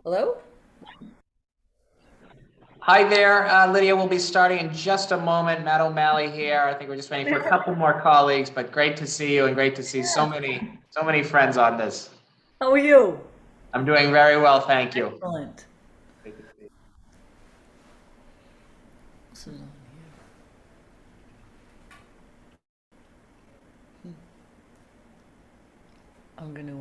Hello? Hi there, Lydia. We'll be starting in just a moment. Matt O'Malley here. I think we're just waiting for a couple more colleagues, but great to see you and great to see so many friends on this. How are you? I'm doing very well, thank you. Excellent. This is on here. I'm gonna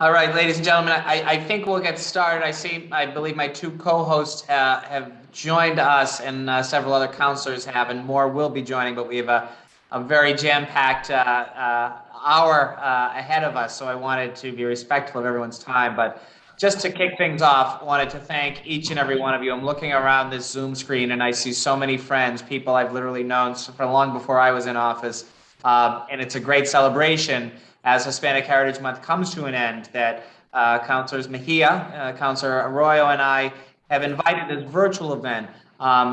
All right, ladies and gentlemen, I think we'll get started. I believe my two co-hosts have joined us, and several other counselors have, and more will be joining. But we have a very jam-packed hour ahead of us, so I wanted to be respectful of everyone's time. But just to kick things off, I wanted to thank each and every one of you. I'm looking around this Zoom screen, and I see so many friends, people I've literally known for long before I was in office, and it's a great celebration as Hispanic Heritage Month comes to an end, that Councilors Mejia, Councilor Arroyo, and I have invited this virtual event.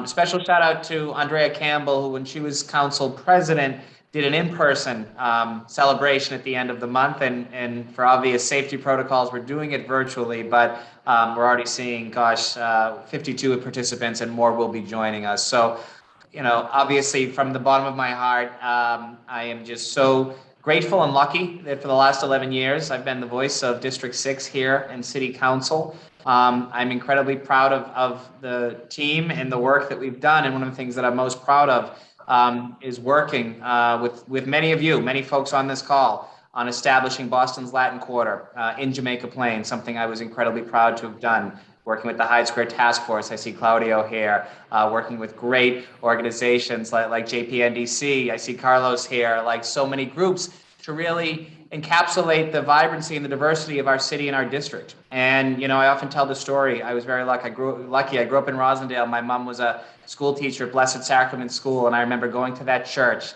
Special shout out to Andrea Campbell, who, when she was council president, did an in-person celebration at the end of the month, and for obvious safety protocols, we're doing it virtually, but we're already seeing, 52 participants, and more will be joining us. So, obviously, from the bottom of my heart, I am just so grateful and lucky that for the last 11 years, I've been the voice of District 6 here in City Council. I'm incredibly proud of the team and the work that we've done. And one of the things that I'm most proud of is working with many of you, many folks on this call, on establishing Boston's Latin Quarter in Jamaica Plain, something I was incredibly proud to have done. Working with the Hyde Square Task Force, I see Claudio here, working with great organizations like JPNDC. I see Carlos here, like so many groups, to really encapsulate the vibrancy and the diversity of our city and our district. And, I often tell the story. I was very lucky. I grew up in Rosendale. My mom was a school teacher at Blessed Sacrament School, and I remember going to that church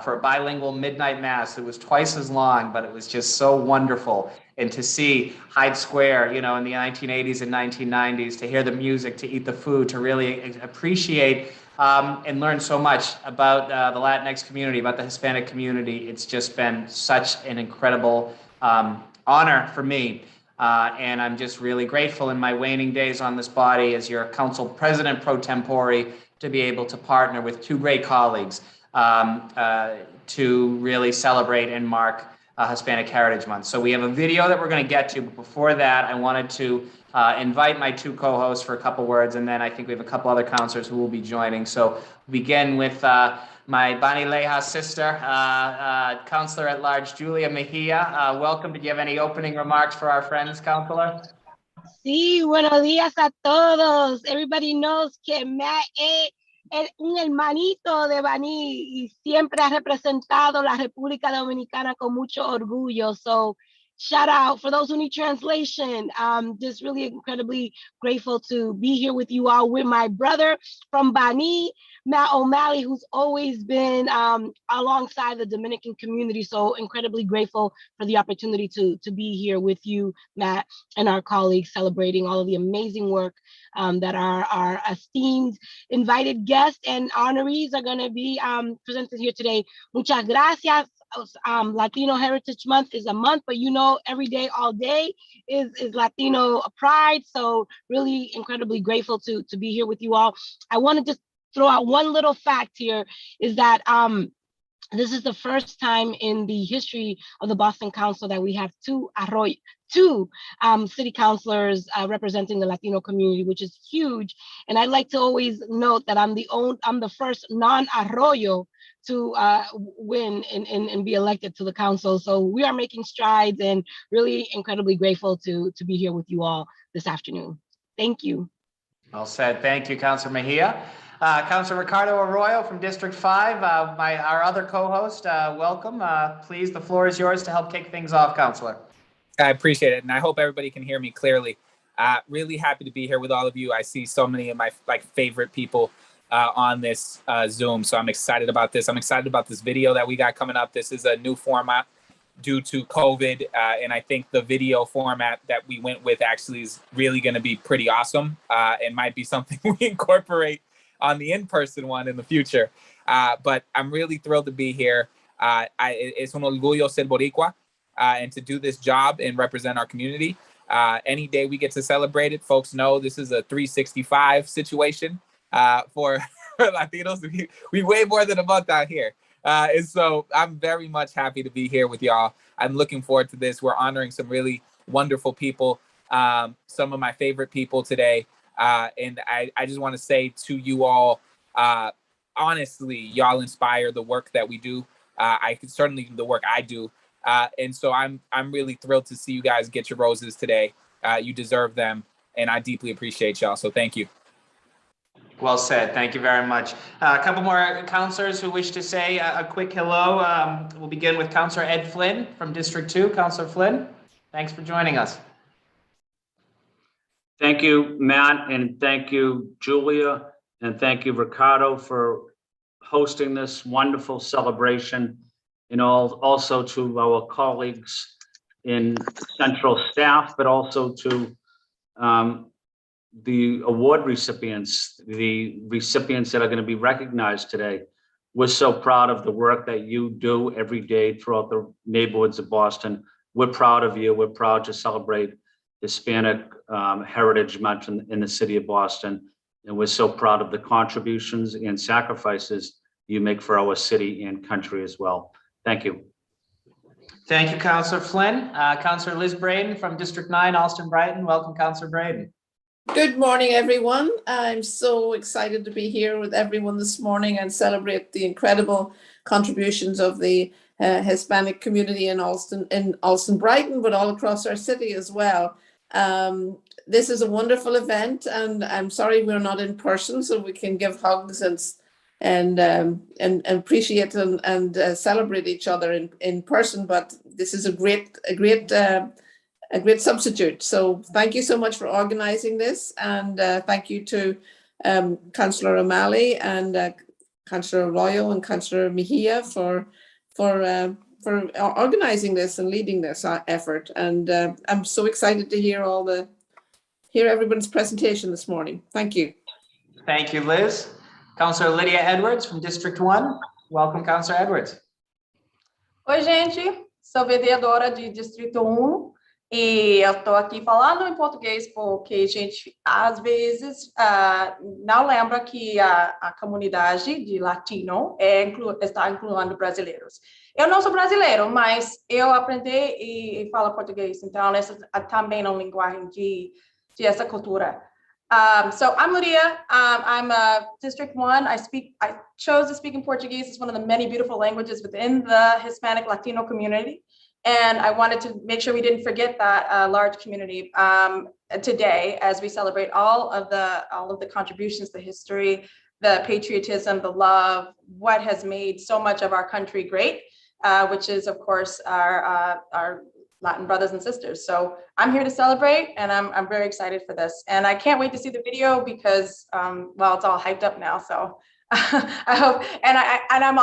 for a bilingual midnight mass. It was twice as long, but it was just so wonderful. And to see Hyde Square, in the 1980s and 1990s, to hear the music, to eat the food, to really appreciate and learn so much about the Latinx community, about the Hispanic community. It's just been such an incredible honor for me. And I'm just really grateful in my waning days on this body as your council president pro tempore to be able to partner with two great colleagues to really celebrate and mark Hispanic Heritage Month. So we have a video that we're going to get to, but before that, I wanted to invite my two co-hosts for a couple words, and then I think we have a couple other counselors who will be joining. So we'll begin with my Bani Leja sister, Counselor at Large, Julia Mejia. Welcome. Did you have any opening remarks for our friends, Counselor? Sí, buenos días a todos. Everybody knows que Matt es un hermanito de Baní y siempre ha representado la República Dominicana con mucho orgullo. So shout out for those who need translation. Just really incredibly grateful to be here with you all, with my brother from Bani, Matt O'Malley, who's always been alongside the Dominican community. So incredibly grateful for the opportunity to be here with you, Matt, and our colleagues, celebrating all of the amazing work that our esteemed invited guests and honorees are going to be presented here today. Muchas gracias Latino Heritage Month is a month, but every day, all day is Latino Pride. So really incredibly grateful to be here with you all. I want to just throw out one little fact here is that this is the first time in the history of the Boston Council that we have two city councilors representing the Latino community, which is huge. And I like to always note that I'm the first non-Arroyo to win and be elected to the council. So we are making strides and really incredibly grateful to be here with you all this afternoon. Thank you. Well said. Thank you, Councilor Mejia. Councilor Ricardo Arroyo from District 5, our other co-host, welcome. Please, the floor is yours to help kick things off, Councilor. I appreciate it, and I hope everybody can hear me clearly. Really happy to be here with all of you. I see so many of my favorite people on this Zoom, so I'm excited about this. I'm excited about this video that we got coming up. This is a new format due to COVID, and I think the video format that we went with actually is really going to be pretty awesome. It might be something we incorporate on the in-person one in the future. But I'm really thrilled to be here. Es un orgullo ser boricua and to do this job and represent our community. Any day we get to celebrate it, folks know this is a 365 situation for Latinos. We way more than a month out here. And so I'm very much happy to be here with y'all. I'm looking forward to this. We're honoring some really wonderful people, some of my favorite people today. And I just want to say to you all, honestly, y'all inspire the work that we do. I can certainly the work I do. And so I'm really thrilled to see you guys get your roses today. You deserve them. And I deeply appreciate y'all. So thank you. Well said. Thank you very much. A couple more councilors who wish to say a quick hello. We'll begin with Councilor Ed Flynn from District 2. Councilor Flynn, thanks for joining us. Thank you, Matt, and thank you, Julia, and thank you, Ricardo, for hosting this wonderful celebration, and also to our colleagues in central staff, but also to the award recipients, the recipients that are going to be recognized today. We're so proud of the work that you do every day throughout the neighborhoods of Boston. We're proud of you. We're proud to celebrate Hispanic Heritage Month in the city of Boston. And we're so proud of the contributions and sacrifices you make for our city and country as well. Thank you. Thank you, Councilor Flynn. Councilor Liz Braden from District 9, Alston Brighton. Welcome, Councilor Braden. Good morning, everyone. I'm so excited to be here with everyone this morning and celebrate the incredible contributions of the Hispanic community in Alston Brighton, but all across our city as well. This is a wonderful event, and I'm sorry we're not in person, so we can give hugs and appreciate and celebrate each other in person. But this is a great substitute. So thank you so much for organizing this, and thank you to Councillor O'Malley and Councillor Arroyo and Councillor Mejia for organizing this and leading this effort. And I'm so excited to hear everyone's presentation this morning. Thank you. Thank you, Liz. Councilor Lydia Edwards from District 1. Welcome, Councilor Edwards. Oi, gente. Sou vereadora de Distrito 1 e eu estou aqui falando em português porque, gente, às vezes não lembra que a comunidade de latino está incluindo brasileiros. Eu não sou brasileiro, mas eu aprendi e falo português, então essa também é uma linguagem de essa cultura. So I'm Lydia. I'm District 1. I chose to speak in Portuguese. It's one of the many beautiful languages within the Hispanic Latino community. And I wanted to make sure we didn't forget that large community today as we celebrate all of the contributions, the history, the patriotism, the love, what has made so much of our country great, which is, of course, our Latin brothers and sisters. So I'm here to celebrate, and I'm very excited for this. And I can't wait to see the video because, well, it's all hyped up now. So I hope, and I'm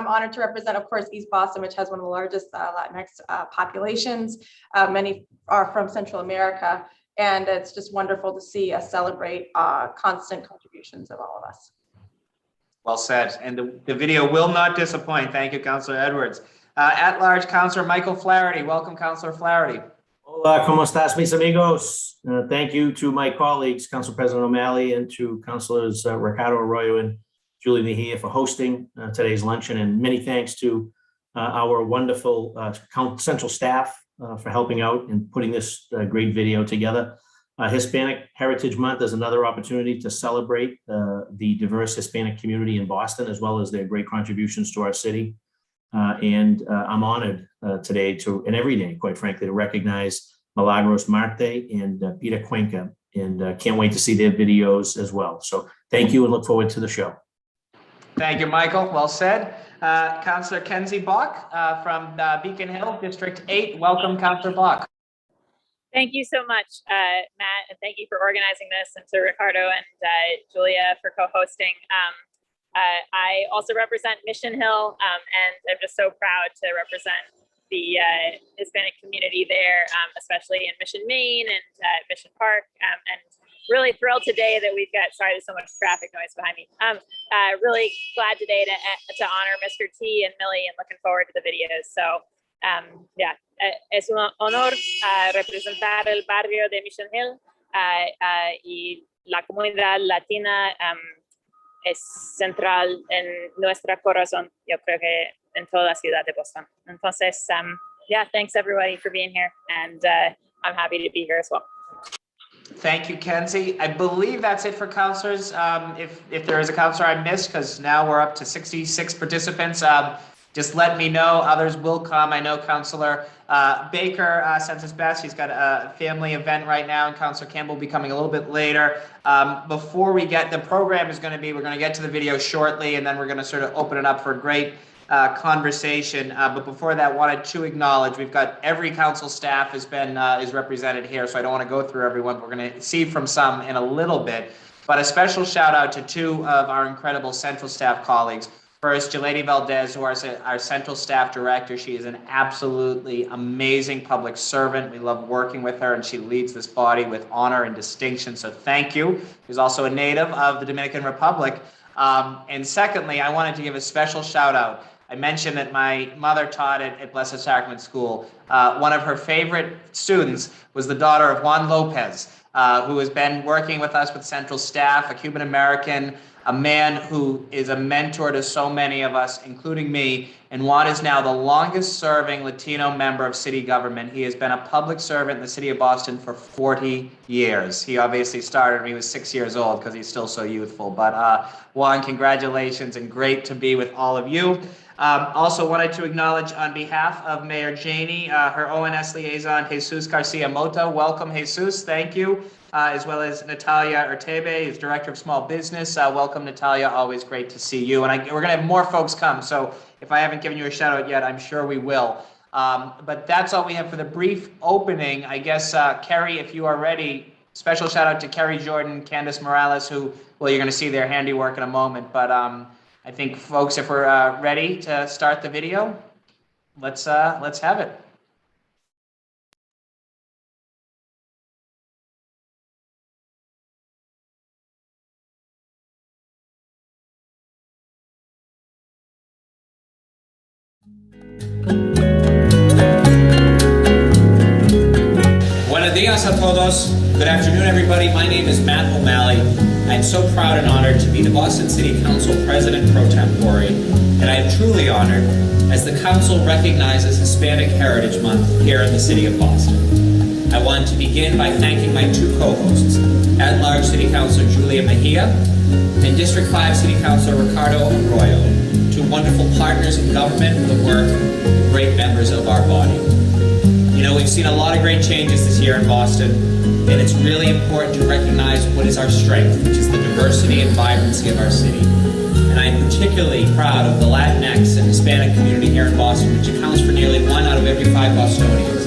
honored to represent, of course, East Boston, which has one of the largest Latinx populations. Many are from Central America, and it's just wonderful to see us celebrate constant contributions of all of us. Well said. And the video will not disappoint. Thank you, Councilor Edwards. At-large Councilor Michael Flaherty. Welcome, Councilor Flaherty. Hola, ¿cómo estás, mis amigos? Thank you to my colleagues, Council President O'Malley, and to Councilors Ricardo Arroyo and Julie Mejia for hosting today's luncheon, and many thanks to our wonderful central staff for helping out and putting this great video together. Hispanic Heritage Month is another opportunity to celebrate the diverse Hispanic community in Boston, as well as their great contributions to our city. And I'm honored today and every day, quite frankly, to recognize Milagros Marte and Peter Cuenca, and can't wait to see their videos as well. So thank you and look forward to the show. Thank you, Michael. Well said. Councilor Kenzie Bach from Beacon Hill, District 8. Welcome, Councilor Bach. Thank you so much, Matt, and thank you for organizing this, and to Ricardo and Julia for co-hosting. I also represent Mission Hill, and I'm just so proud to represent the Hispanic community there, especially in Mission, Maine and Mission Park, and really thrilled today that we've got, sorry, there's so much traffic noise behind me. Really glad today to honor Mr. T and Millie, and looking forward to the videos. So yeah, es un honor representar el barrio de Mission Hill y la comunidad latina es central en nuestro corazón, yo creo que en toda la ciudad de Boston. Entonces, yeah, thanks everybody for being here, and I'm happy to be here as well. Thank you, Kenzie. I believe that's it for counselors. If there is a counselor I missed, because now we're up to 66 participants, just let me know. Others will come. I know Councilor Baker sends his best. He's got a family event right now, and Councilor Campbell will be coming a little bit later. Before we get, the program is going to be, we're going to get to the video shortly, and then we're going to sort of open it up for a great conversation. But before that, wanted to acknowledge we've got every council staff has been is represented here, so I don't want to go through everyone. We're going to see from some in a little bit, but a special shout out to two of our incredible central staff colleagues. First, Jalady Valdez, who is our central staff director. She is an absolutely amazing public servant. We love working with her, and she leads this body with honor and distinction. So thank you. She's also a native of the Dominican Republic. And secondly, I wanted to give a special shout out. I mentioned that my mother taught at Blessed Sacrament School. One of her favorite students was the daughter of Juan Lopez, who has been working with us with central staff, a Cuban American, a man who is a mentor to so many of us, including me. And Juan is now the longest serving Latino member of city government. He has been a public servant in the city of Boston for 40 years. He obviously started when he was 6 years old because he's still so youthful. But Juan, congratulations, and great to be with all of you. Also wanted to acknowledge on behalf of Mayor Janey, her ONS liaison, Jesus Garcia Mota. Welcome, Jesus. Thank you. As well as Natalia Urtebe, who's Director of Small Business. Welcome, Natalia. Always great to see you. And we're going to have more folks come. So if I haven't given you a shout out yet, I'm sure we will. But that's all we have for the brief opening. I guess, Kerry, if you are ready, special shout out to Kerry Jordan, Candace Morales, who, well, you're going to see their handiwork in a moment. But I think, folks, if we're ready to start the video, let's have it. Buenos días a todos. Good afternoon, everybody. My name is Matt O'Malley. I'm so proud and honored to be the Boston City Council President Pro Tempore, and I am truly honored as the Council recognizes Hispanic Heritage Month here in the City of Boston. I want to begin by thanking my two co-hosts, at-large City Councilor Julia Mejia and District 5 City Councilor Ricardo Arroyo, two wonderful partners in government with the work, great members of our body. You know, we've seen a lot of great changes this year in Boston, and it's really important to recognize what is our strength, which is the diversity and vibrancy of our city. And I am particularly proud of the Latinx and Hispanic community here in Boston, which accounts for nearly 1 out of every 5 Bostonians.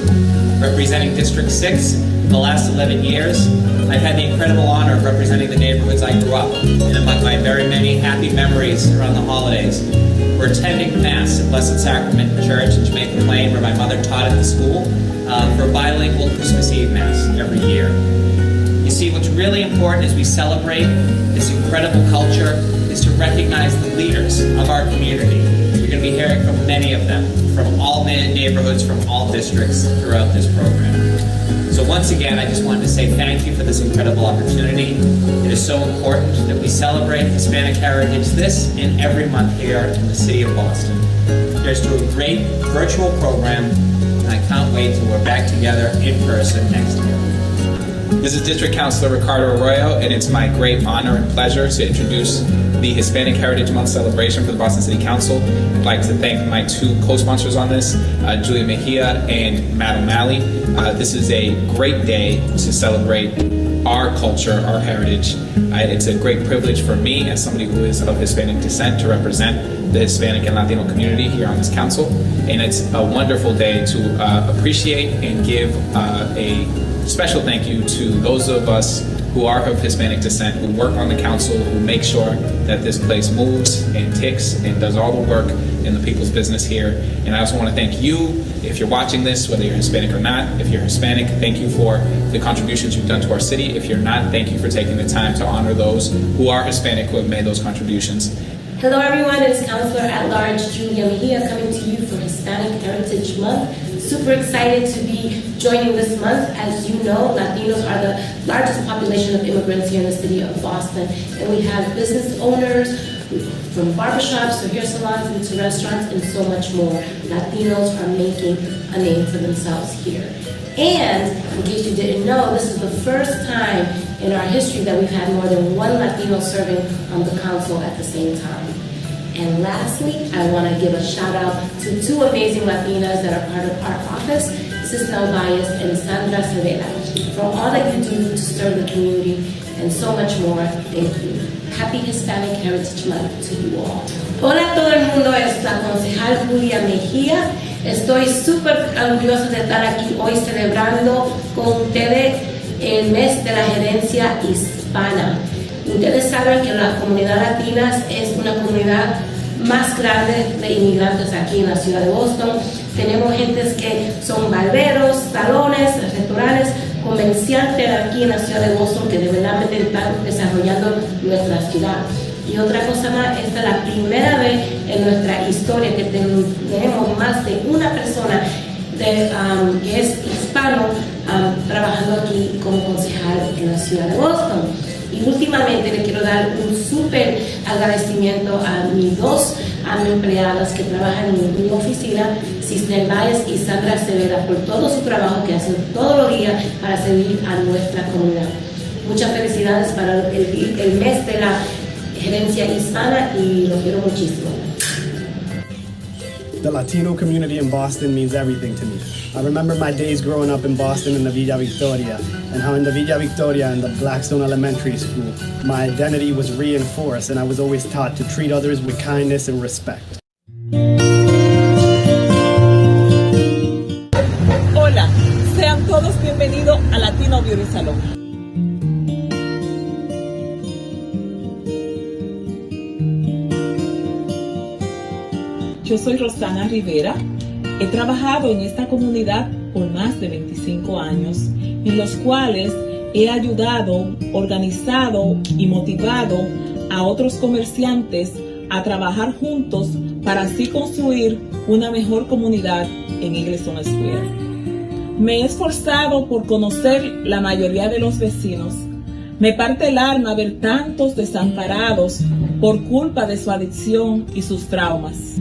Representing District 6 in the last 11 years, I've had the incredible honor of representing the neighborhoods I grew up in, and among my very many happy memories around the holidays were attending Mass at Blessed Sacrament Church in Jamaica Plain, where my mother taught at the school, for a bilingual Christmas Eve Mass every year. You see, what's really important as we celebrate this incredible culture is to recognize the leaders of our community. You're going to be hearing from many of them, from all neighborhoods, from all districts throughout this program. So once again, I just wanted to say thank you for this incredible opportunity. It is so important that we celebrate Hispanic heritage this and every month here in the city of Boston. Here's to a great virtual program, and I can't wait till we're back together in person next year. This is District Councilor Ricardo Arroyo, and it's my great honor and pleasure to introduce the Hispanic Heritage Month celebration for the Boston City Council. I'd like to thank my two co-sponsors on this, Julia Mejia and Matt O'Malley. This is a great day to celebrate our culture, our heritage. It's a great privilege for me as somebody who is of Hispanic descent to represent the Hispanic and Latino community here on this council. And it's a wonderful day to appreciate and give a special thank you to those of us who are of Hispanic descent, who work on the council, who make sure that this place moves and ticks and does all the work in the people's business here. And I also want to thank you, if you're watching this, whether you're Hispanic or not. If you're Hispanic, thank you for the contributions you've done to our city. If you're not, thank you for taking the time to honor those who are Hispanic who have made those contributions. Hello everyone, it's Councilor at Large Julia Mejia coming to you for Hispanic Heritage Month. Super excited to be joining this month. As you know, Latinos are the largest population of immigrants here in the city of Boston. And we have business owners from barbershops to hair salons into restaurants and so much more. Latinos are making a name for themselves here. And in case you didn't know, this is the first time in our history that we've had more than one Latino serving on the council at the same time. And lastly, I want to give a shout out to two amazing Latinas that are part of our office, Cisnel Valles and Sandra Cervera, for all that you do to serve the community and so much more. Thank you. Happy Hispanic Heritage Month to you all. Hola a todo el mundo, es la concejal Julia Mejía. Estoy súper orgullosa de estar aquí hoy celebrando con ustedes el mes de la gerencia hispana. Ustedes saben que la comunidad latina es una comunidad más grande de inmigrantes aquí en la ciudad de Boston. Tenemos gentes que son barberos, salones, restaurantes, comerciantes aquí en la ciudad de Boston que de verdad están desarrollando nuestra ciudad. Y otra cosa más, esta es la primera vez en nuestra historia que tenemos más de una persona que es hispano trabajando aquí como concejal en la ciudad de Boston. Y últimamente le quiero dar un súper agradecimiento a mis dos empleadas que trabajan en mi oficina, Cisnel Valles y Sandra Cervera, por todo su trabajo que hacen todos los días para servir a nuestra comunidad. Muchas felicidades para el mes de la gerencia hispana y los quiero muchísimo. The Latino community in Boston means everything to me. I remember my days growing up in Boston in the Villa Victoria, and how in the Villa Victoria and the Blackstone Elementary School, my identity was reinforced and I was always taught to treat others with kindness and respect. Hola, sean todos bienvenidos a Latino Beauty Salon. Yo soy Rosana Rivera. He trabajado en esta comunidad por más de 25 años, en los cuales he ayudado, organizado y motivado a otros comerciantes a trabajar juntos para así construir una mejor comunidad en Eagleton Square. Me he esforzado por conocer la mayoría de los vecinos. Me parte el alma ver tantos desamparados por culpa de su adicción y sus traumas.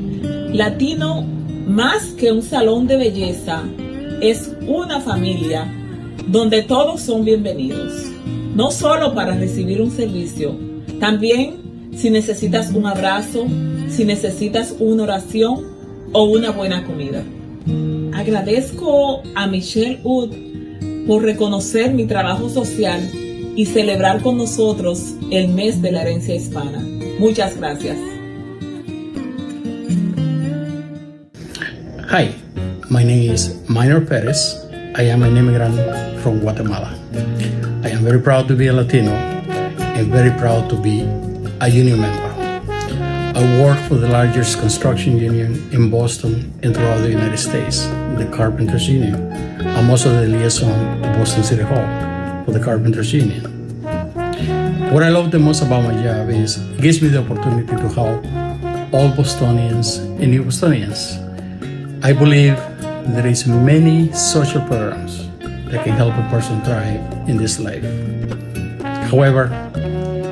Latino, más que un salón de belleza, es una familia donde todos son bienvenidos. No solo para recibir un servicio, también si necesitas un abrazo, si necesitas una oración o una buena comida. Agradezco a Michelle Wood por reconocer mi trabajo social y celebrar con nosotros el mes de la herencia hispana. Muchas gracias. Hi, my name is Minor Perez. I am an immigrant from Guatemala. I am very proud to be a Latino and very proud to be a union member. I work for the largest construction union in Boston and throughout the United States, the Carpenters Union. I'm also the liaison to Boston City Hall for the Carpenters Union. What I love the most about my job is it gives me the opportunity to help all Bostonians and New Bostonians. I believe there is many social programs that can help a person thrive in this life. However,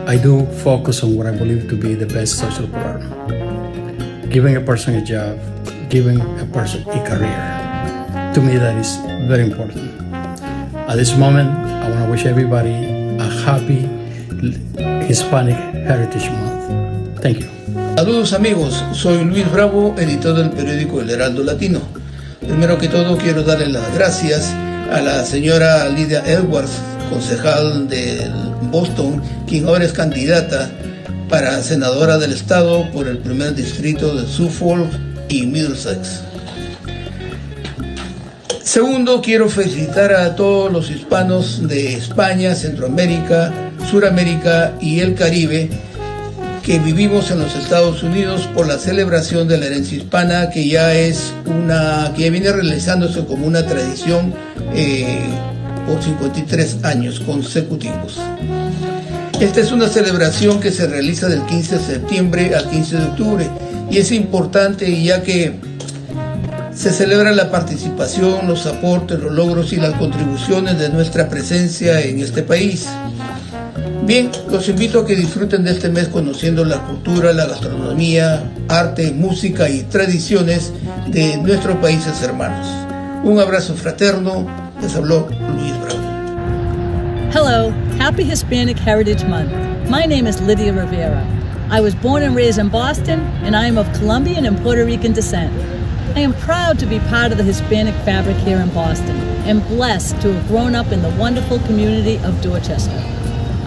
I do focus on what I believe to be the best social program. Giving a person a job, giving a person a career. To me, that is very important. At this moment, I want to wish everybody a happy Hispanic Heritage Month. Thank you. Saludos amigos, soy Luis Bravo, editor del periódico El Heraldo Latino. Primero que todo quiero darle las gracias a la señora Lydia Edwards, concejal de Boston, quien ahora es candidata para senadora del estado por el primer distrito de Suffolk y Middlesex. Segundo, quiero felicitar a todos los hispanos de España, Centroamérica, Suramérica y el Caribe que vivimos en los Estados Unidos por la celebración de la herencia hispana, que ya viene realizándose como una tradición por 53 años consecutivos. Esta es una celebración que se realiza del 15 de septiembre al 15 de octubre y es importante ya que se celebra la participación, los aportes, los logros y las contribuciones de nuestra presencia en este país. Bien, los invito a que disfruten de este mes conociendo la cultura, la gastronomía, arte, música y tradiciones de nuestros países hermanos. Un abrazo fraterno, les habló Luis Bravo. Hello, happy Hispanic Heritage Month. My name is Lydia Rivera. I was born and raised in Boston, and I am of Colombian and Puerto Rican descent. I am proud to be part of the Hispanic fabric here in Boston, and blessed to have grown up in the wonderful community of Dorchester.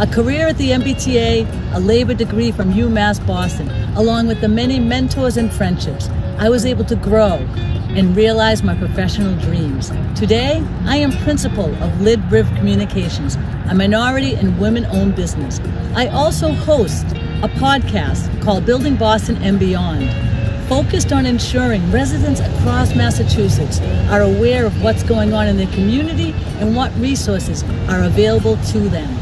A career at the MBTA, a labor degree from UMass Boston, along with the many mentors and friendships, I was able to grow and realize my professional dreams. Today, I am principal of Lid Riv Communications, a minority and women-owned business. I also host a podcast called Building Boston and Beyond, focused on ensuring residents across Massachusetts are aware of what's going on in their community and what resources are available to them.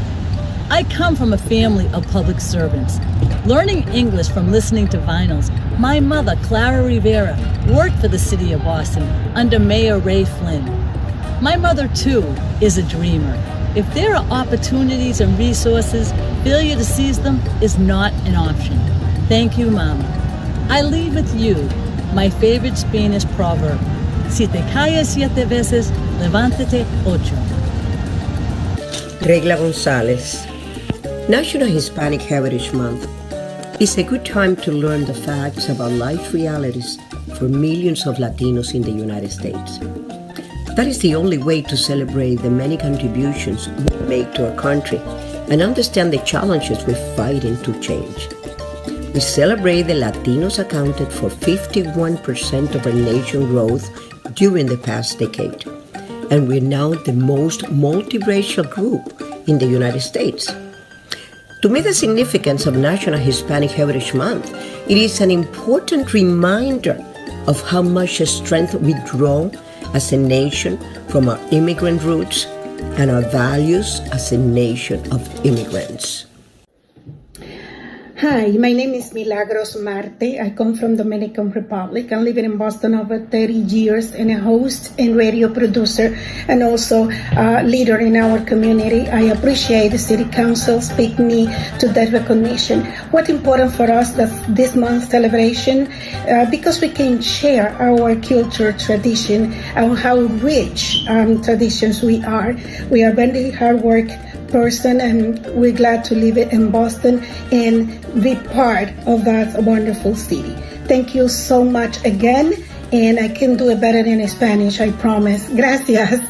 I come from a family of public servants. Learning English from listening to vinyls, my mother, Clara Rivera, worked for the city of Boston under Mayor Ray Flynn. My mother, too, is a dreamer. If there are opportunities and resources, failure to seize them is not an option. Thank you, Mama. I leave with you my favorite Spanish proverb. Si te caes 7 veces, levántate 8. Regla Gonzalez. National Hispanic Heritage Month is a good time to learn the facts about life realities for millions of Latinos in the United States. That is the only way to celebrate the many contributions we make to our country and understand the challenges we're fighting to change. We celebrate the Latinos accounted for 51% of our nation's growth during the past decade, and we're now the most multiracial group in the United States. To me, the significance of National Hispanic Heritage Month, it is an important reminder of how much strength we draw as a nation from our immigrant roots and our values as a nation of immigrants. Hi, my name is Milagros Marte. I come from Dominican Republic. I'm living in Boston over 30 years and a host and radio producer and also a leader in our community. I appreciate the City Council speaking me to that recognition. What's important for us that this month's celebration, because we can share our culture, tradition, and how rich traditions we are. We are very hard work person and we're glad to live it in Boston and be part of that wonderful city. Thank you so much again, and I can do it better in Spanish, I promise. Gracias.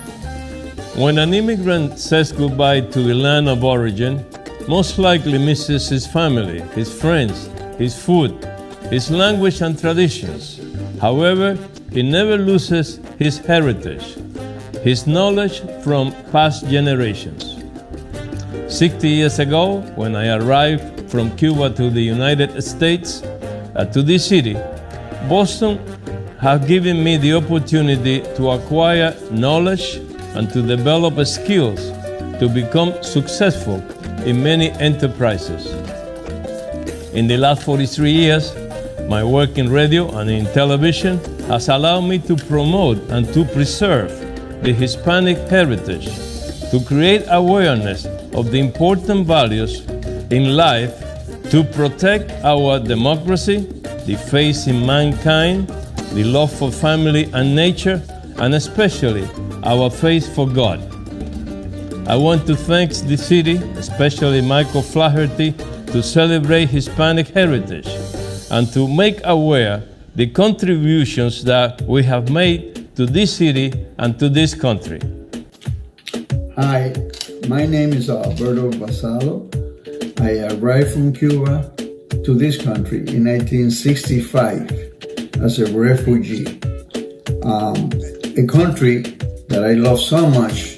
When an immigrant says goodbye to the land of origin, most likely misses his family, his friends, his food, his language and traditions. However, he never loses his heritage, his knowledge from past generations. 60 years ago, when I arrived from Cuba to the United States, to this city, Boston has given me the opportunity to acquire knowledge and to develop skills to become successful in many enterprises. In the last 43 years, My work in radio and in television has allowed me to promote and to preserve the Hispanic heritage, to create awareness of the important values in life, to protect our democracy, the faith in mankind, the love for family and nature, and especially our faith for God. I want to thank the city, especially Michael Flaherty, to celebrate Hispanic heritage and to make aware the contributions that we have made to this city and to this country. Hi, my name is Alberto Basalo. I arrived from Cuba to this country in 1965 as a refugee. A country that I love so much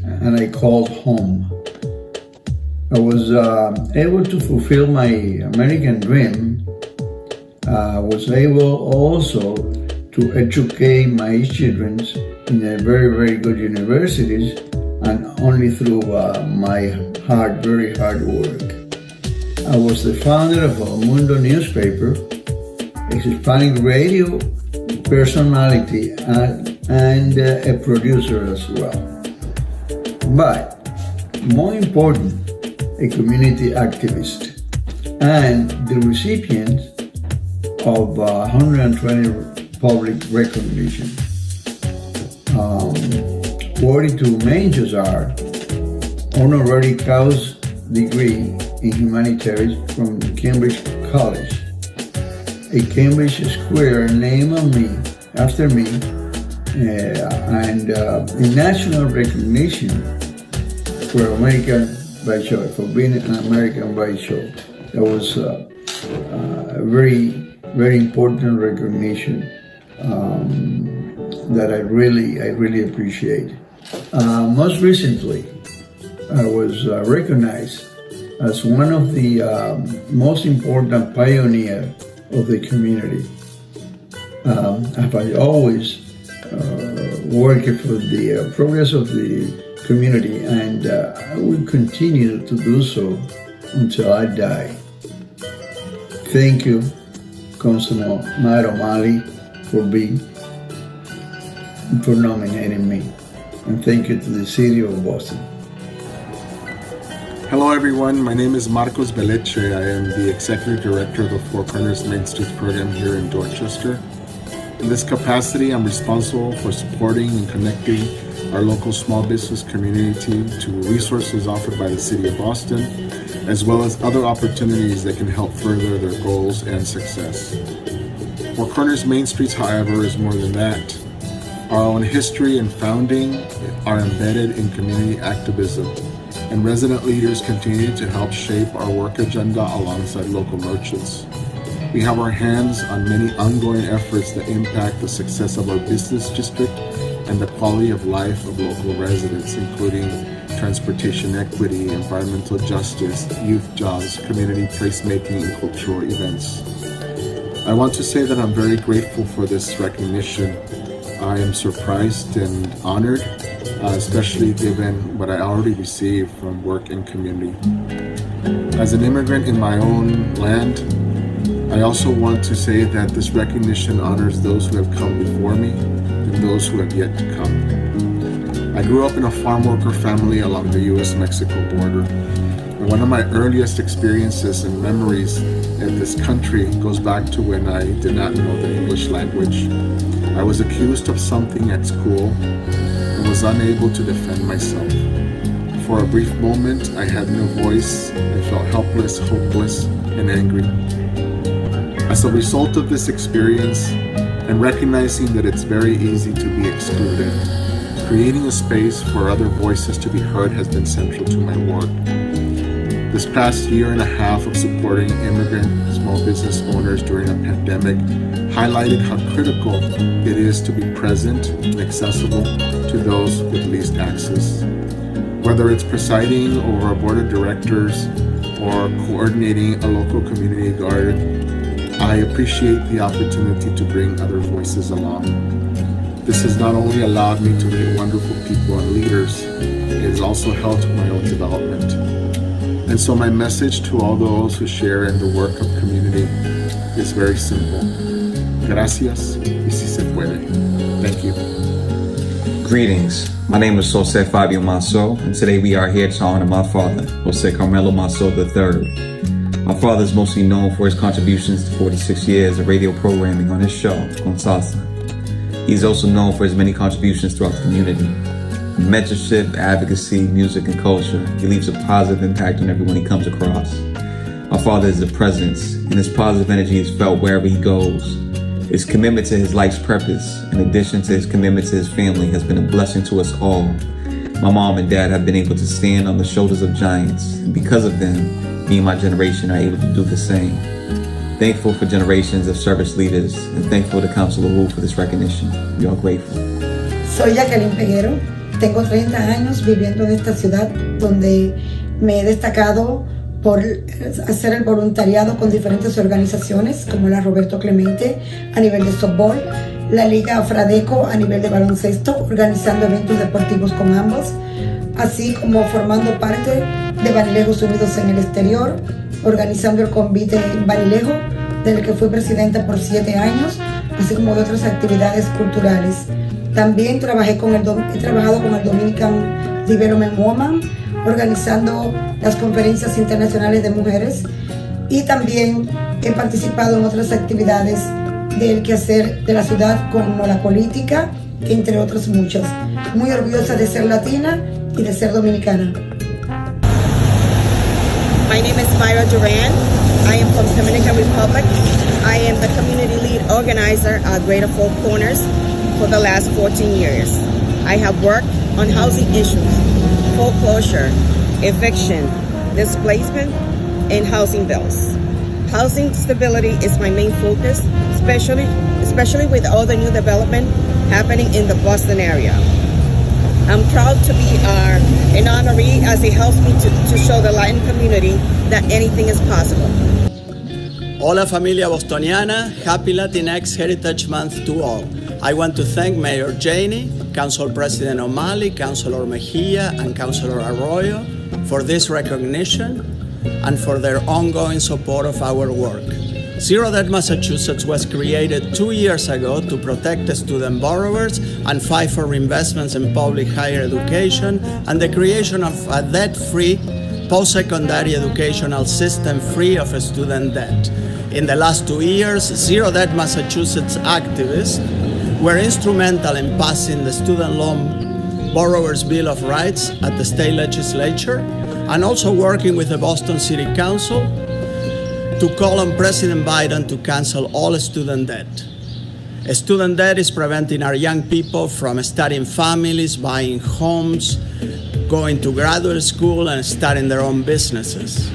and I called home. I was able to fulfill my American dream. I was able also to educate my children in a very good universities, and only through my very hard work. I was the founder of El Mundo newspaper, a Hispanic radio personality, and a producer as well. But more important, a community activist and the recipient of 120 public recognition. 42 majors are honorary cause degree in humanities from Cambridge College, a Cambridge Square named after me, and a national recognition for American by show, for being an American by show. That was a very important recognition that I really appreciate. Most recently, I was recognized as one of the most important pioneers of the community. I always work for the progress of the community, and I will continue to do so until I die. Thank you, Councilman Matt O'Malley, for nominating me, and thank you to the City of Boston. Hello everyone, my name is Marcos Beleche. I am the Executive Director of the Four Corners Main Streets program here in Dorchester. In this capacity, I'm responsible for supporting and connecting our local small business community to resources offered by the City of Boston, as well as other opportunities that can help further their goals and success. Four Corners Main Streets, however, is more than that. Our own history and founding are embedded in community activism, and resident leaders continue to help shape our work agenda alongside local merchants. We have our hands on many ongoing efforts that impact the success of our business district and the quality of life of local residents, including transportation equity, environmental justice, youth jobs, community placemaking, and cultural events. I want to say that I'm very grateful for this recognition. I am surprised and honored, especially given what I already received from work and community. As an immigrant in my own land, I also want to say that this recognition honors those who have come before me and those who have yet to come. I grew up in a farm worker family along the US-Mexico border. And one of my earliest experiences and memories in this country goes back to when I did not know the English language. I was accused of something at school and was unable to defend myself. For a brief moment, I had no voice. I felt helpless, hopeless, and angry. As a result of this experience, and recognizing that it's very easy to be excluded, creating a space for other voices to be heard has been central to my work. This past year and a half of supporting immigrant small business owners during a pandemic highlighted how critical it is to be present and accessible to those with least access. Whether it's presiding over a board of directors or coordinating a local community garden, I appreciate the opportunity to bring other voices along. This has not only allowed me to meet wonderful people and leaders, it has also helped my own development. And so my message to all those who share in the work of community is very simple. Gracias y si se puede. Thank you. Greetings. My name is Jose Fabio Masso, and today we are here to honor my father, Jose Carmelo Masso III. My father is mostly known for his contributions to 46 years of radio programming on his show, Con Salsa. He's also known for his many contributions throughout the community. Mentorship, advocacy, music, and culture. He leaves a positive impact on everyone he comes across. My father is a presence, and his positive energy is felt wherever he goes. His commitment to his life's purpose, in addition to his commitment to his family, has been a blessing to us all. My mom and dad have been able to stand on the shoulders of giants, and because of them, me and my generation are able to do the same. Thankful for generations of service leaders, and thankful to Councilor Wu for this recognition. We are grateful. Soy Jacqueline Peguero, tengo 30 años viviendo en esta ciudad donde me he destacado por hacer el voluntariado con diferentes organizaciones como la Roberto Clemente a nivel de softball, la Liga Fradeco a nivel de baloncesto, organizando eventos deportivos con ambos, así como formando parte de Banilejos Unidos en el Exterior, organizando el convite en Banilejo, del que fui presidenta por 7 años, así como de otras actividades culturales. También he trabajado con el Dominican Development Woman, organizando las conferencias internacionales de mujeres, y también he participado en otras actividades del quehacer de la ciudad como la política, entre otros muchos. Muy orgullosa de ser latina y de ser dominicana. My name is Myra Duran. I am from Dominican Republic. I am the community lead organizer at Greater Four Corners for the last 14 years. I have worked on housing issues, foreclosure, eviction, displacement, and housing bills. Housing stability is my main focus, especially with all the new development happening in the Boston area. I'm proud to be an honoree, as it helps me to show the Latin community that anything is possible. Hola familia bostoniana, happy Latinx Heritage Month to all. I want to thank Mayor Janey, Council President O'Malley, Councilor Mejia, and Councilor Arroyo for this recognition and for their ongoing support of our work. Zero Debt Massachusetts was created 2 years ago to protect the student borrowers and fight for investments in public higher education and the creation of a debt-free post-secondary educational system free of student debt. In the last 2 years, Zero Debt Massachusetts activists were instrumental in passing the Student Loan Borrowers' Bill of Rights at the state legislature, and also working with the Boston City Council to call on President Biden to cancel all student debt. Student debt is preventing our young people from starting families, buying homes, going to graduate school, and starting their own businesses.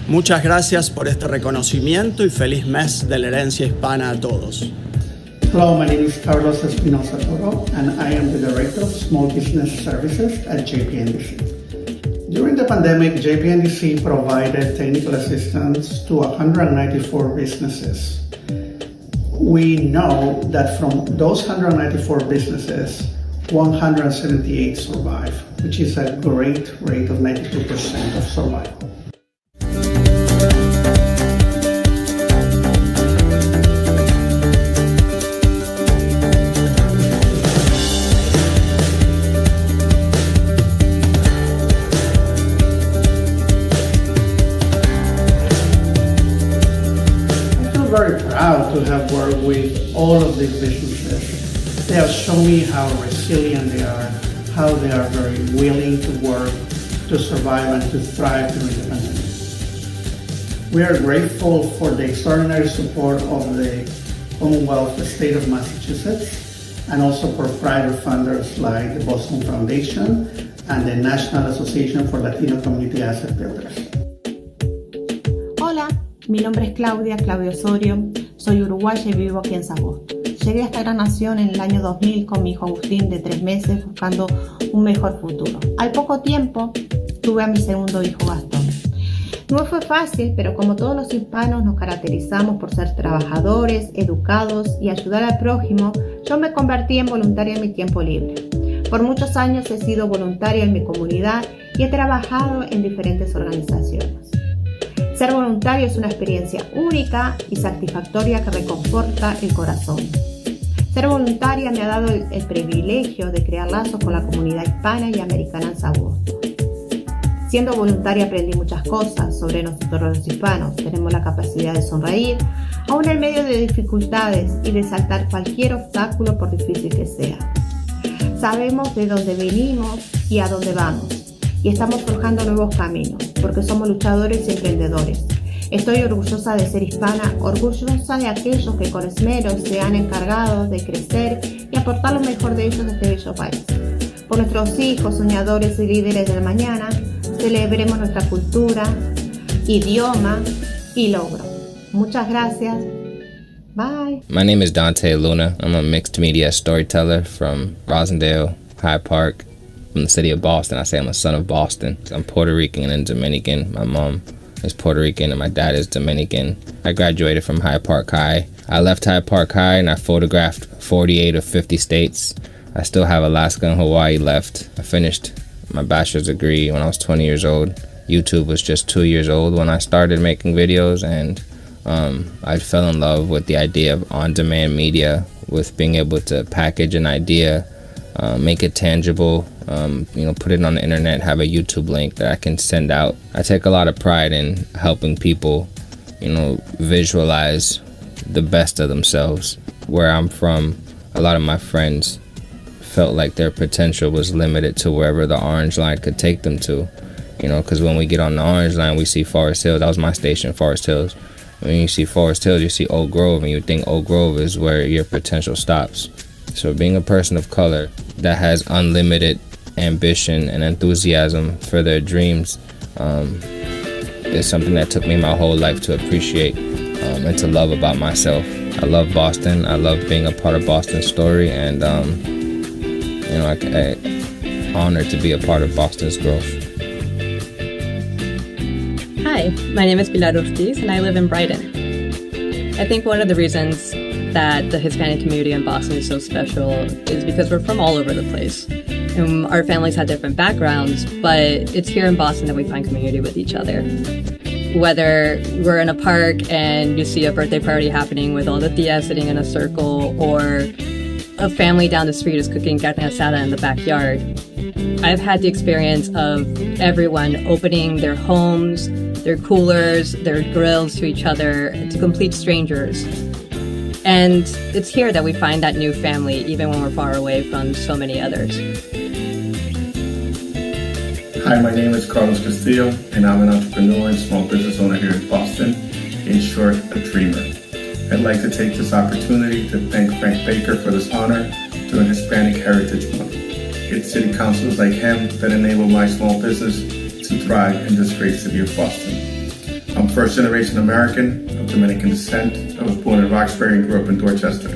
Muchas gracias por este reconocimiento y feliz mes de la herencia hispana a todos. Hello, my name is Carlos Espinosa Toro, and I am the Director of Small Business Services at JPNDC. During the pandemic, JPNDC provided technical assistance to 194 businesses. We know that from those 194 businesses, 178 survive, which is a great rate of 92% of survival. Very proud to have worked with all of these businesses. They have shown me how resilient they are, how they are very willing to work, to survive and to thrive during the pandemic. We are grateful for the extraordinary support of the Commonwealth, the state of Massachusetts, and also for private funders like the Boston Foundation and the National Association for Latino Community Asset Builders. Hola. Mi nombre es Claudia Osorio, soy uruguaya y vivo aquí en Sabosto. Llegué a esta gran nación en el año 2000 con mi hijo Agustín de 3 meses buscando un mejor futuro. Al poco tiempo tuve a mi segundo hijo Gastón. No fue fácil, pero como todos los hispanos nos caracterizamos por ser trabajadores, educados y ayudar al prójimo, yo me convertí en voluntaria en mi tiempo libre. Por muchos años he sido voluntaria en mi comunidad y he trabajado en diferentes organizaciones. Ser voluntario es una experiencia única y satisfactoria que reconforta el corazón. Ser voluntaria me ha dado el privilegio de crear lazos con la comunidad hispana y americana en San Boston. Siendo voluntaria aprendí muchas cosas sobre nosotros los hispanos. Tenemos la capacidad de sonreír, aún en medio de dificultades, y de saltar cualquier obstáculo por difícil que sea. Sabemos de dónde venimos y a dónde vamos, y estamos forjando nuevos caminos, porque somos luchadores y emprendedores. Estoy orgullosa de ser hispana, orgullosa de aquellos que con esmero se han encargado de crecer y aportar lo mejor de ellos a este bello país. Por nuestros hijos, soñadores y líderes del mañana, celebremos nuestra cultura, idioma y logro. Muchas gracias. Bye. My name is Dante Luna. I'm a mixed media storyteller from Rosendale, Hyde Park, from the city of Boston. I say I'm a son of Boston. I'm Puerto Rican and Dominican. My mom is Puerto Rican and my dad is Dominican. I graduated from Hyde Park High. I left Hyde Park High and I photographed 48 of 50 states. I still have Alaska and Hawaii left. I finished my bachelor's degree when I was 20 years old. YouTube was just 2 years old when I started making videos, and I fell in love with the idea of on-demand media, with being able to package an idea, make it tangible, put it on the internet, have a YouTube link that I can send out. I take a lot of pride in helping people, visualize the best of themselves. Where I'm from, a lot of my friends felt like their potential was limited to wherever the orange line could take them to, because when we get on the orange line, we see Forest Hills. That was my station, Forest Hills. When you see Forest Hills, you see Oak Grove, and you think Oak Grove is where your potential stops. So being a person of color that has unlimited ambition and enthusiasm for their dreams is something that took me my whole life to appreciate and to love about myself. I love Boston. I love being a part of Boston's story, and I'm honored to be a part of Boston's growth. Hi, my name is Pilar Ortiz and I live in Brighton. I think one of the reasons that the Hispanic community in Boston is so special is because we're from all over the place. And our families have different backgrounds, but it's here in Boston that we find community with each other. Whether we're in a park and you see a birthday party happening with all the tias sitting in a circle, or a family down the street is cooking carne asada in the backyard. I've had the experience of everyone opening their homes, their coolers, their grills to each other, to complete strangers. And it's here that we find that new family, even when we're far away from so many others. Hi, my name is Carlos Castillo, and I'm an entrepreneur and small business owner here in Boston. In short, a dreamer. I'd like to take this opportunity to thank Frank Baker for this honor during Hispanic Heritage Month. It's city councilors like him that enable my small business to thrive in this great city of Boston. I'm first generation American of Dominican descent. I was born in Roxbury and grew up in Dorchester.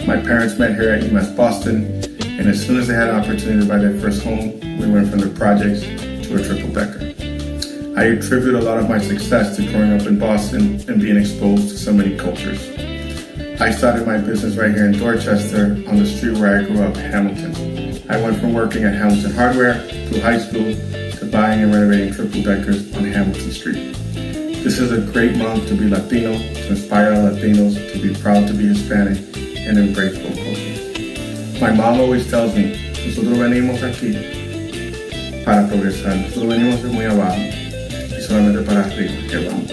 My parents met here at UMass Boston, and as soon as they had an opportunity to buy their first home, we went from the projects to a triple-decker. I attribute a lot of my success to growing up in Boston and being exposed to so many cultures. I started my business right here in Dorchester on the street where I grew up, Hamilton. I went from working at Hamilton Hardware through high school to buying and renovating triple-deckers on Hamilton Street. This is a great month to be Latino, to inspire Latinos to be proud to be Hispanic and embrace both cultures. My mom always tells me, nosotros venimos aquí para progresar, nosotros venimos de muy abajo y solamente para arriba que vamos.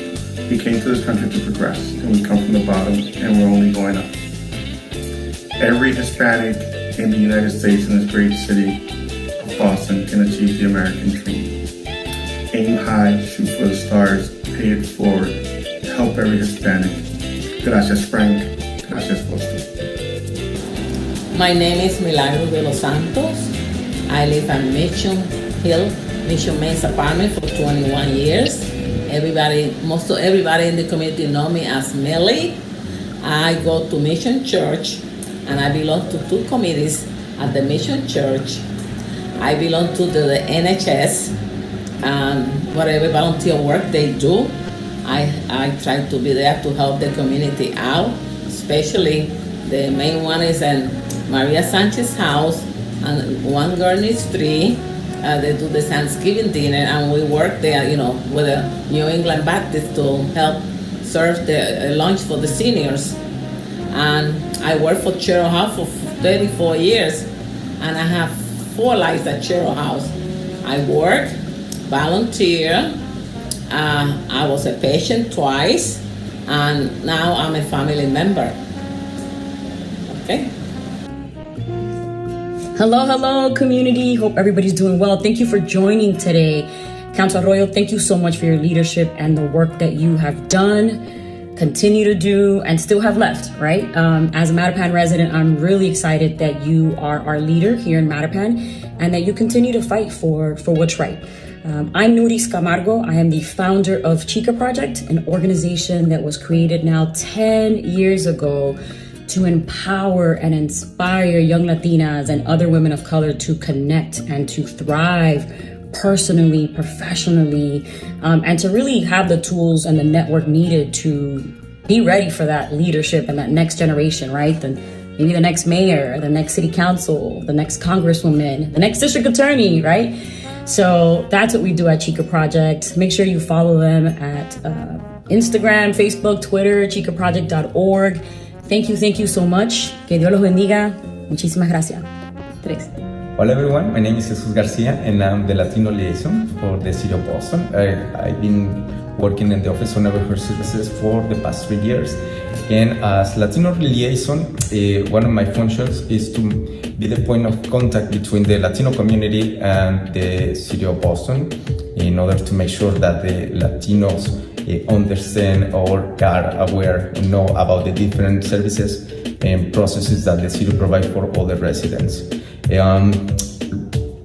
We came to this country to progress, and we come from the bottom, and we're only going up. Every Hispanic in the United States in this great city of Boston can achieve the American dream. Aim high, shoot for the stars, pay it forward, help every Hispanic. Gracias, Frank. Gracias, Boston. My name is Milagro de los Santos. I live at Mission Hill, Mission Men's apartment for 21 years. Most of everybody in the community know me as Millie. I go to Mission Church, and I belong to 2 committees at the Mission Church. I belong to the NHS, and whatever volunteer work they do, I try to be there to help the community out. Especially the main one is in Maria Sanchez house, and 1 Gurney Street, They do the Thanksgiving dinner, and we work there, with the New England Baptist to help serve the lunch for the seniors. And I worked for Churro House for 34 years, and I have 4 lives at Churro House. I work, volunteer, I was a patient twice, and now I'm a family member. Okay. Hello, community. Hope everybody's doing well. Thank you for joining today. Council Arroyo, thank you so much for your leadership and the work that you have done, continue to do, and still have left, right? As a Mattapan resident, I'm really excited that you are our leader here in Mattapan and that you continue to fight for what's right. I'm Nuris Camargo. I am the founder of Chica Project, an organization that was created now 10 years ago to empower and inspire young Latinas and other women of color to connect and to thrive personally, professionally, and to really have the tools and the network needed to be ready for that leadership and that next generation, right? Maybe the next mayor, the next city council, the next congresswoman, the next district attorney, right? So that's what we do at Chica Project. Make sure you follow them at Instagram, Facebook, Twitter, chicaproject.org. Thank you so much. Que Dios los bendiga. Muchísimas gracias. 3. Hello everyone, my name is Jesus Garcia and I'm the Latino liaison for the City of Boston. I've been working in the Office of Neighborhood Services for the past 3 years. And as Latino liaison, one of my functions is to be the point of contact between the Latino community and the City of Boston in order to make sure that the Latinos understand or are aware, know about the different services and processes that the city provides for all the residents.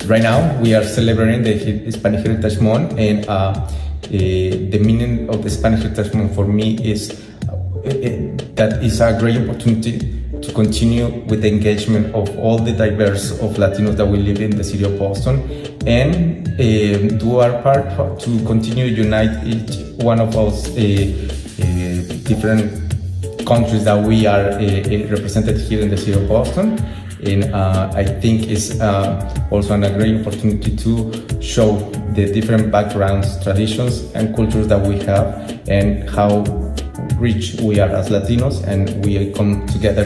Right now, we are celebrating the Hispanic Heritage Month, and the meaning of the Hispanic Heritage Month for me is that it's a great opportunity to continue with the engagement of all the diverse of Latinos that we live in the city of Boston, and do our part to continue to unite each one of us different countries that we are represented here in the city of Boston. And I think it's also a great opportunity to show the different backgrounds, traditions, and cultures that we have, and how rich we are as Latinos, and we come together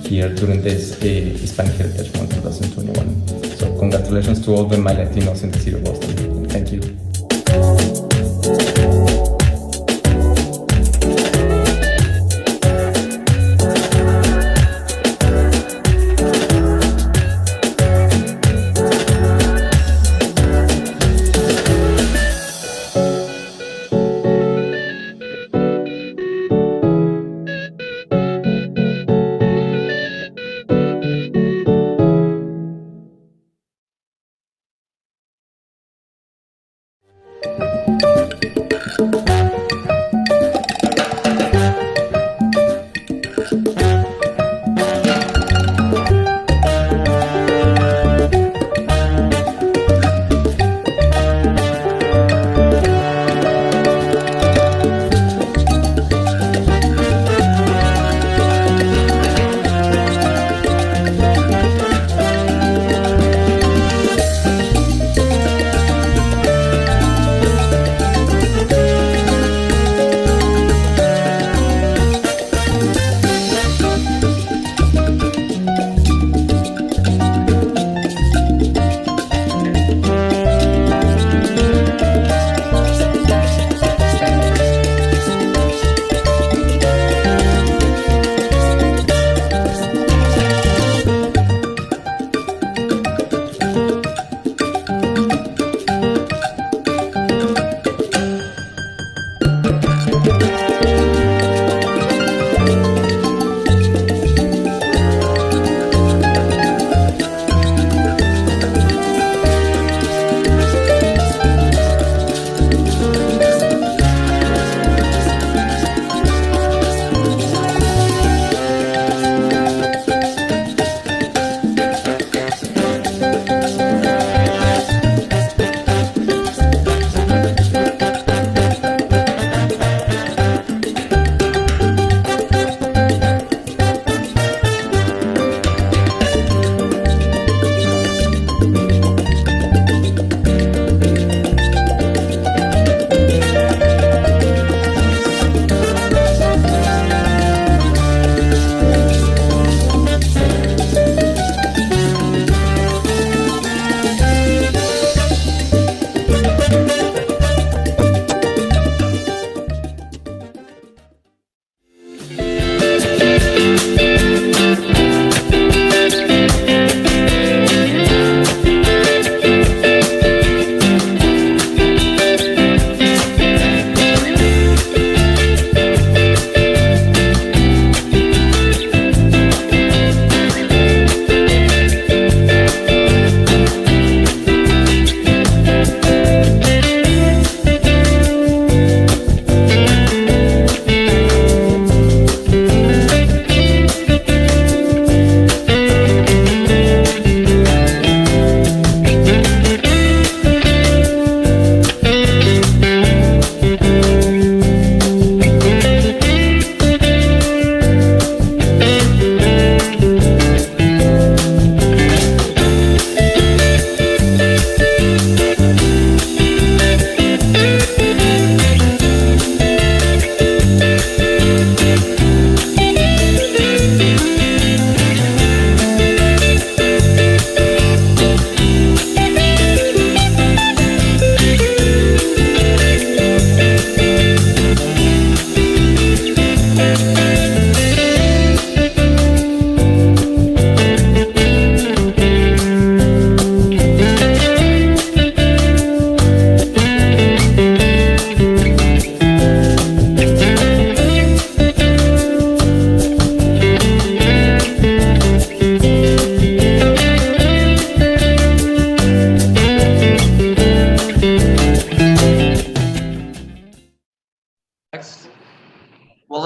here during this Hispanic Heritage Month 2021. So congratulations to all my Latinos in the city of Boston. Thank you.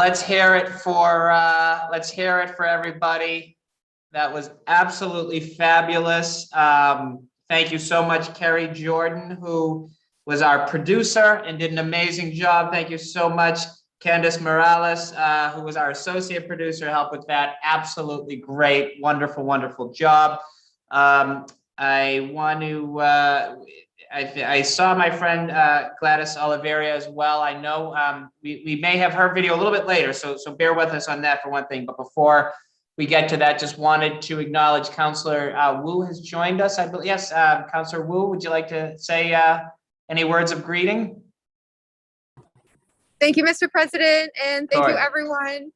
let's hear it for everybody. That was absolutely fabulous. Thank you so much, Kerry Jordan, who was our producer and did an amazing job. Thank you so much, Candice Morales, who was our associate producer, helped with that. Absolutely great, wonderful, wonderful job. I want to, I saw my friend Gladys Oliveira as well. I know we may have her video a little bit later, so bear with us on that for one thing. But before we get to that, just wanted to acknowledge Councillor Wu has joined us. I believe, yes, Councillor Wu, would you like to say any words of greeting? Thank you, Mr. President, and thank you, Sure. everyone.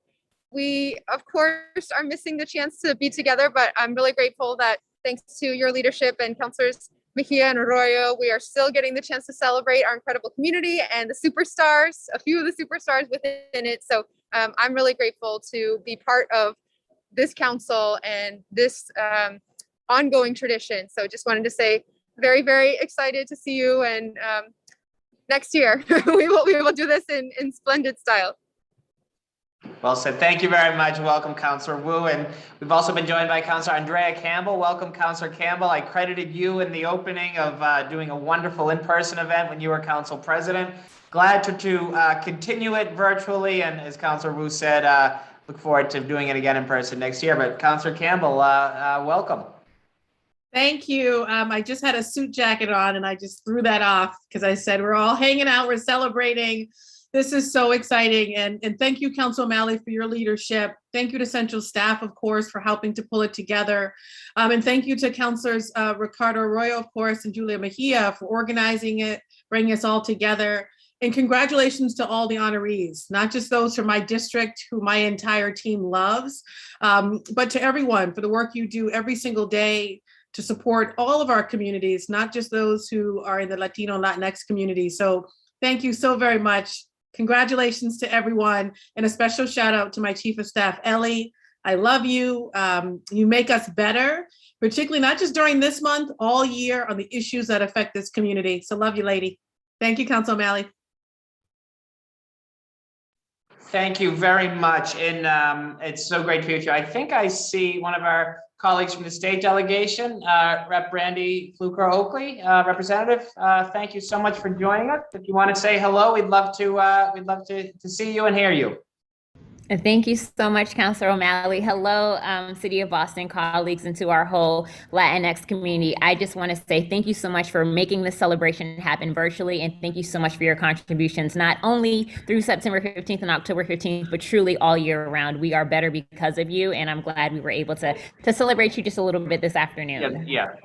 We, of course, are missing the chance to be together, but I'm really grateful that thanks to your leadership and Councilors Mejia and Arroyo, we are still getting the chance to celebrate our incredible community and the superstars, a few of the superstars within it. So I'm really grateful to be part of this council and this ongoing tradition. So just wanted to say very, very excited to see you, and next year we will do this in splendid style. Well said. Thank you very much. Welcome, Councillor Wu. And we've also been joined by Councillor Andrea Campbell. Welcome, Councillor Campbell. I credited you in the opening of doing a wonderful in-person event when you were Council President. Glad to continue it virtually. And as Councillor Wu said, look forward to doing it again in person next year. But Councillor Campbell, welcome. Thank you. I just had a suit jacket on and I just threw that off because I said, we're all hanging out, we're celebrating. This is so exciting. And thank you, Council O'Malley, for your leadership. Thank you to Central Staff, of course, for helping to pull it together. And thank you to Councilors Ricardo Arroyo, of course, and Julia Mejia for organizing it, bringing us all together. And congratulations to all the honorees, not just those from my district who my entire team loves, but to everyone for the work you do every single day to support all of our communities, not just those who are in the Latino and Latinx community. So thank you so very much. Congratulations to everyone, and a special shout out to my Chief of Staff, Ellie. I love you. You make us better, particularly not just during this month, all year on the issues that affect this community. So love you, lady. Thank you, Council O'Malley. Thank you very much. And it's so great to be with you. I think I see one of our colleagues from the state delegation, Rep. Brandy Fluker-Oakley, representative. Thank you so much for joining us. If you want to say hello, we'd love to see you and hear you. Thank you so much, Councilor O'Malley. Hello, City of Boston colleagues, and to our whole Latinx community. I just want to say thank you so much for making this celebration happen virtually, and thank you so much for your contributions, not only through September 15th and October 15th, but truly all year round. We are better because of you, and I'm glad we were able to celebrate you just a little bit this afternoon. Yeah.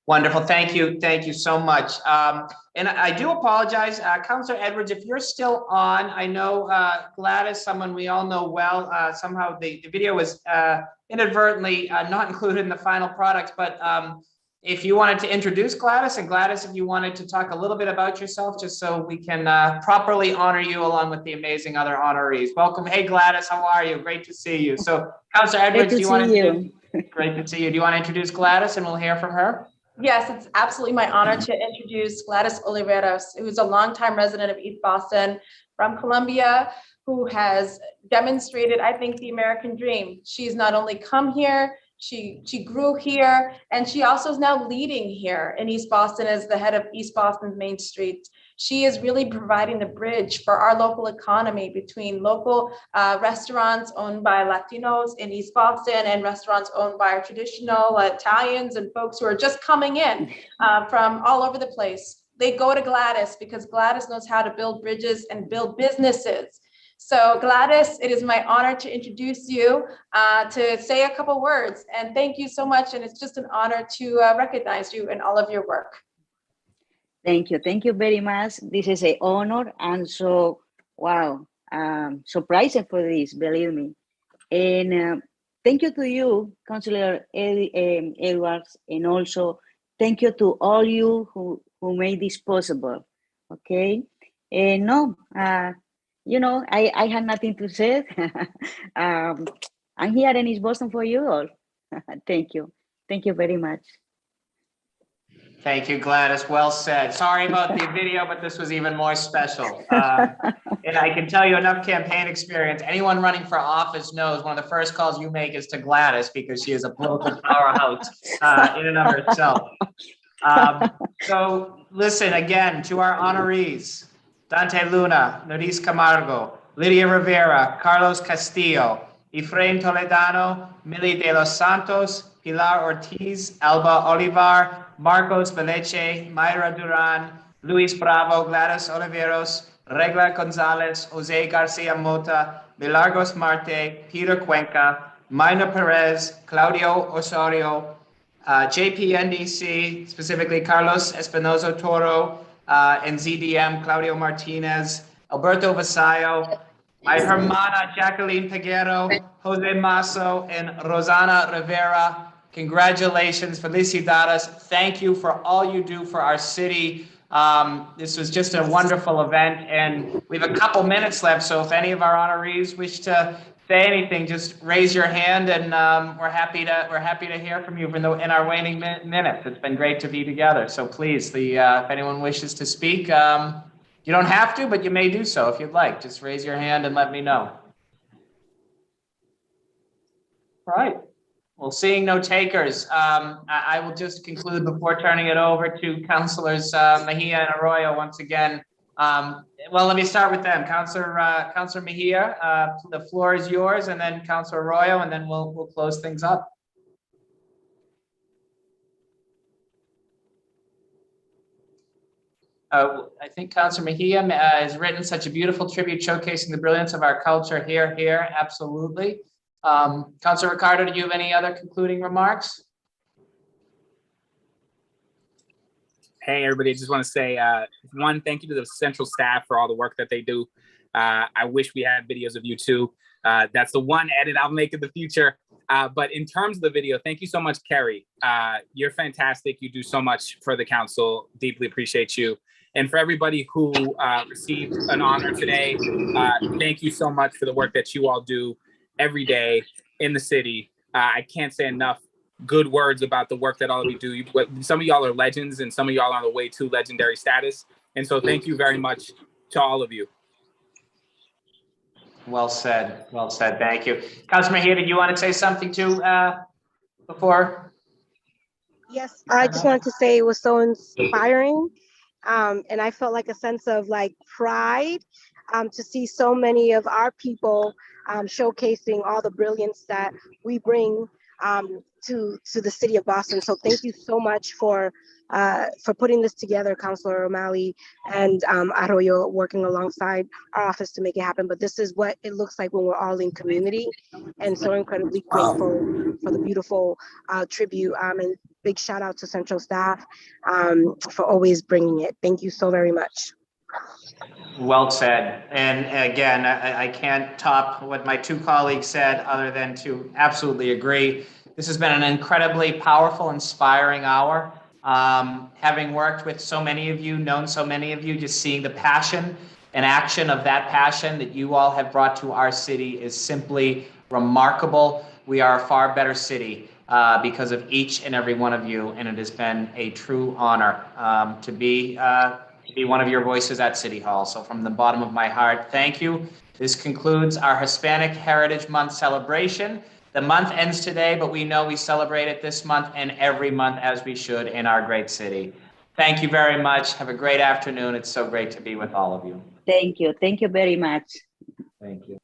Wonderful. Thank you so much. And I do apologize, Councillor Edwards, if you're still on. I know Gladys, someone we all know well, somehow the video was inadvertently not included in the final product, but if you wanted to introduce Gladys, and Gladys, if you wanted to talk a little bit about yourself, just so we can properly honor you along with the amazing other honorees. Welcome. Hey, Gladys, how are you? Great to see you. So, Councillor Edwards, do you want to great to see you. Do you want to introduce Gladys and we'll hear from her? Yes, it's absolutely my honor to introduce Gladys Oliveros, who's a longtime resident of East Boston from Colombia, who has demonstrated, I think, the American dream. She's not only come here, she grew here, and she also is now leading here in East Boston as the head of East Boston's Main Street. She is really providing the bridge for our local economy between local restaurants owned by Latinos in East Boston and restaurants owned by our traditional Italians and folks who are just coming in from all over the place. They go to Gladys because Gladys knows how to build bridges and build businesses. So Gladys, it is my honor to introduce you, to say a couple words, and thank you so much. And it's just an honor to recognize you in all of your work. Thank you very much. This is an honor, and so, wow, surprising for this, believe me. And thank you to you, Councilor Edwards, and also thank you to all you who made this possible, okay? And no, you know, I had nothing to say. I'm here in East Boston for you all. Thank you very much. Thank you, Gladys. Well said. Sorry about the video, but this was even more special. And I can tell you enough campaign experience. Anyone running for office knows one of the first calls you make is to Gladys because she is a political powerhouse in and of herself. So listen again to our honorees: Dante Luna, Noriz Camargo, Lydia Rivera, Carlos Castillo, Efrain Toledano, Milly de los Santos, Pilar Ortiz, Alba Olivar, Marcos Beleche, Mayra Duran, Luis Bravo, Gladys Oliveros, Regla Gonzalez, Jose Garcia Mota, Milagros Marte, Peter Cuenca, Mayna Perez, Claudio Osorio, JPNDC, specifically Carlos Espinoza Toro, and ZDM, Claudio Martinez, Alberto Vasallo, my hermana Jacqueline Peguero, Jose Masso, and Rosana Rivera. Congratulations, felicidades. Thank you for all you do for our city. This was just a wonderful event, and we have a couple minutes left, so if any of our honorees wish to say anything, just raise your hand, and we're happy to hear from you in our waning minutes. It's been great to be together. So please, if anyone wishes to speak, you don't have to, but you may do so if you'd like. Just raise your hand and let me know. All right. Well, seeing no takers, I will just conclude before turning it over to Councilors Mejia and Arroyo once again. Well, let me start with them. Councilor Mejia, the floor is yours, and then Councilor Arroyo, and then we'll close things up. I think Councilor Mejia has written such a beautiful tribute showcasing the brilliance of our culture. Here, absolutely. Councilor Ricardo, do you have any other concluding remarks? Hey, everybody, I just want to say, one, thank you to the central staff for all the work that they do. I wish we had videos of you too. That's the one edit I'll make in the future. But in terms of the video, thank you so much, Kerry. You're fantastic. You do so much for the council. Deeply appreciate you. And for everybody who received an honor today, thank you so much for the work that you all do every day in the city. I can't say enough good words about the work that all of you do. Some of y'all are legends, and some of y'all are on the way to legendary status. And so thank you very much to all of you. Well said. Well said. Thank you. Councilor Mejia, did you want to say something too before? Yes, I just wanted to say it was so inspiring. And I felt like a sense of pride to see so many of our people showcasing all the brilliance that we bring to the city of Boston. So thank you so much for putting this together, Councilor O'Malley and Arroyo, working alongside our office to make it happen. But this is what it looks like when we're all in community, and so incredibly grateful for the beautiful tribute. And big shout out to Central staff for always bringing it. Thank you so very much. Well said. And again, I can't top what my two colleagues said other than to absolutely agree. This has been an incredibly powerful, inspiring hour. Having worked with so many of you, known so many of you, just seeing the passion and action of that passion that you all have brought to our city is simply remarkable. We are a far better city because of each and every one of you, and it has been a true honor to be one of your voices at City Hall. So from the bottom of my heart, thank you. This concludes our Hispanic Heritage Month celebration. The month ends today, but we know we celebrate it this month and every month as we should in our great city. Thank you very much. Have a great afternoon. It's so great to be with all of you. Thank you. Thank you very much. Thank you.